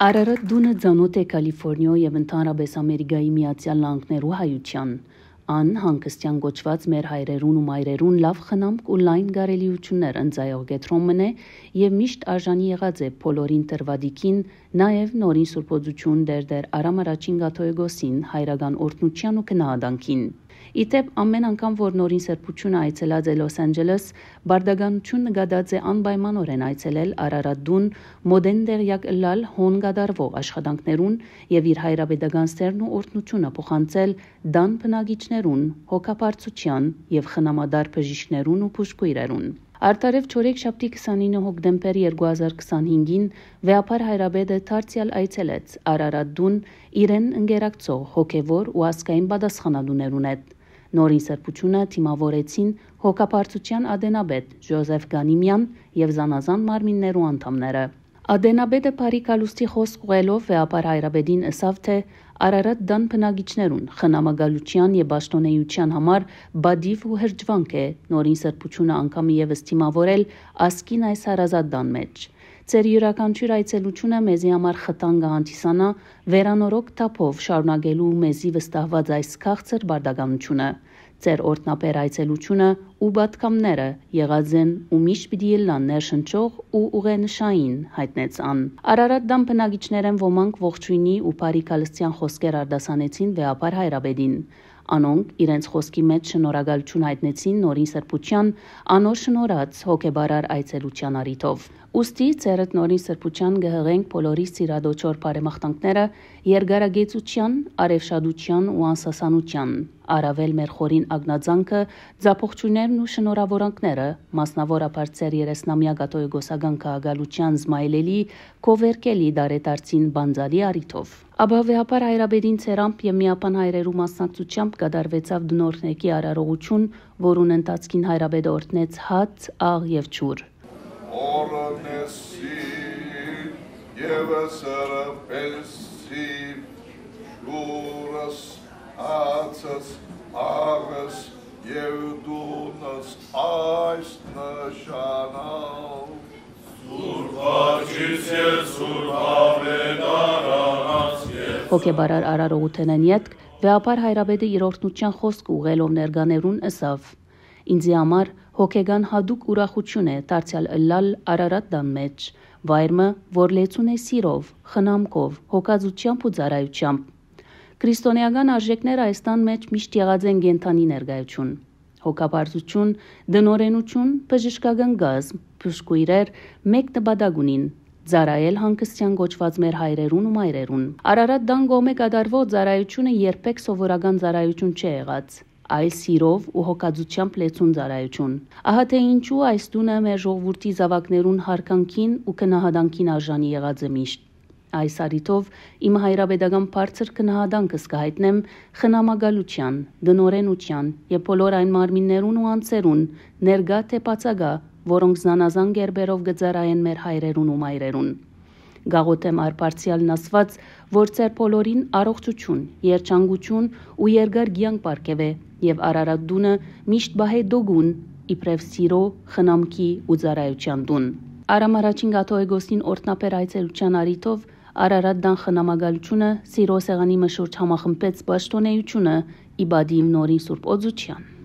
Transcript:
Արարատ դունը ծանոթ է Կալիֆորնիա և ընդհանրապես Ամերիկայի Միացյալ Նահանգներու հայության։ Ան հանգստյան գոչված մեր հայրերուն ու մայրերուն լավ խնամք ու լայն գարելիություններ ընծայող գետրոմն է և միշտ արժանի եղած է բոլորին տրվադիկին, նաև նորին սուրբոձություն դեր Արամ առաջին գաթոյգոսին հայրական օրտնության ու քնահանդանքին։ Իդեպ ամեն անգամ որ նորին սրբությունը այցելած է Լոս Անջելես, բարդականություն նկատած է անպայմանորեն այցելել Արարատ դուն, մոդեն դեղյակ ըլլալ հոն գդարվող աշխատանքներուն և իր հայրապետական սերն ու օրտնությունը փոխանցել դան բնակիչներուն, հոգապարծության և խնամադար բժիշկներուն ու բուժքույրերուն։ Արտարև չորեքշաբթի 29 հոկտեմբեր 2025-ին վեապար հայրապետը դարձյալ այցելեց Արարատ դուն իրեն ընկերակցող հոգևոր ու ազգային պատասխանատուներուն հետ։ Նորին սրբությունը թիմավորեցին հոգապարծության ադենաբեդ Ժոզեֆ Գանիմյան և զանազան մարմիններու անդամները։ Ադենաբեդը բարի կալուստի խոսք ուղելով վեապար հայրապետին ըսավ թե Արարատ դան բնակիչներուն խնամակալության և պաշտոնեության համար բադիվ ու հրճվանք է նորին սրբությունը անգամ ևս թիմավորել ասկին այս հարազատ դան մեջ։ Ձեր յուրաքանչյուր այցելությունը մեզի համար խտան կհանդիսանա վերանորոգ թափով շարունակելու մեզի վստահված այս քաղցր բարդականությունը։ Ձեր օրտնապեր այցելությունը ու պատկամները եղած են ու միշտ պիտի ելան ներշնչող ու ուղենշային, հայտնեց ան։ Արարատ դան բնակիչներեն ոմանք ողջույնի ու բարի կալստյան խոսքեր արտասանեցին վեապար հայրապետին։ Անոնք իրենց խոսքի մեջ շնորհակալություն հայտնեցին նորին սրբության անոր շնորհած հոգեբարար այցելության առիթով։ Ուստի ձերդ նորին սրբության կհղենք բոլորի սիրադոչոր բարեմաղթանքները երկարագեցության, արևշադության ու անսասանության, առավել մեր խորին ագնածանքը, ձապողջույներն ու շնորհավորանքները, մասնավորապես ձեր 30-ամյա կաթողիկոսական քաղաքալության զմայլելի, քովերկելի դարետարծին բանձալի առիթով։ Ապա վեապար հայրապետին ցերամփ և միապան հայրերու մասնակցությամբ կատարվեցավ դնորհնեկի արարողություն, որուն ընթացքին հայրապետը օրհնեց հաց, աղ և ջուր։ Օրհնեսի և սրբեցի ջուրս, հացս, աղս և դունս այս նշանալ։ Հոգեբարար արարողութենեն ետք վեապար հայրապետը իր օրհնության խոսքը ուղղելով ներկաներուն ըսավ. Ինձի համար հոգեգան հատուկ ուրախություն է դարձյալ ըլլալ Արարատ դան մեջ, վայրը, որ լեցուն է սիրով, խնամքով, հոգածությամբ ու ծառայությամբ։ Քրիստոնեական արժեքները այս տան մեջ միշտ եղած են կենդանի ներկայություն։ Հոգապարծություն, դնորենություն, բժշկական գազմ, բուժքույրեր մեկ նպատակ ունին՝ ծառայել հանգստյան գոչված մեր հայրերուն ու մայրերուն։ Արարատ դան կողմէ կատարվող ծառայությունը երբեք սովորական ծառայություն չէ եղած, այլ սիրով ու հոգածությամբ լեցուն ծառայություն։ Ահա թե ինչու այս տունը մեր ժողովրդի զավակներուն հարկանքին ու քնահանդանքին արժանի եղած է միշտ։ Այս առիթով իմ հայրապետական բարձր քնահանդանքս կհայտնեմ խնամակալության, դնորենության և բոլոր այն մարմիններուն ու անձերուն, ներկա թե բացակա, որոնք զանազան կերպերով կծառայեն մեր հայրերուն ու մայրերուն։ Գաղութեմ արբարձյալն ասված, որ ձեր բոլորին առողջություն, երջանկություն ու երկար կյանք պարգևե և Արարատ դունը միշտ պահե դոգուն իբրև սիրո, խնամքի ու ծառայության տուն։ Արամ առաջին գաթողիկոսին օրտնապեր այցելության առիթով Արարատ դան խնամակալությունը սիրո սեղանի մշուրջ համախմբեց պաշտոնեությունը ի պատիվ նորին սուրբ օծության։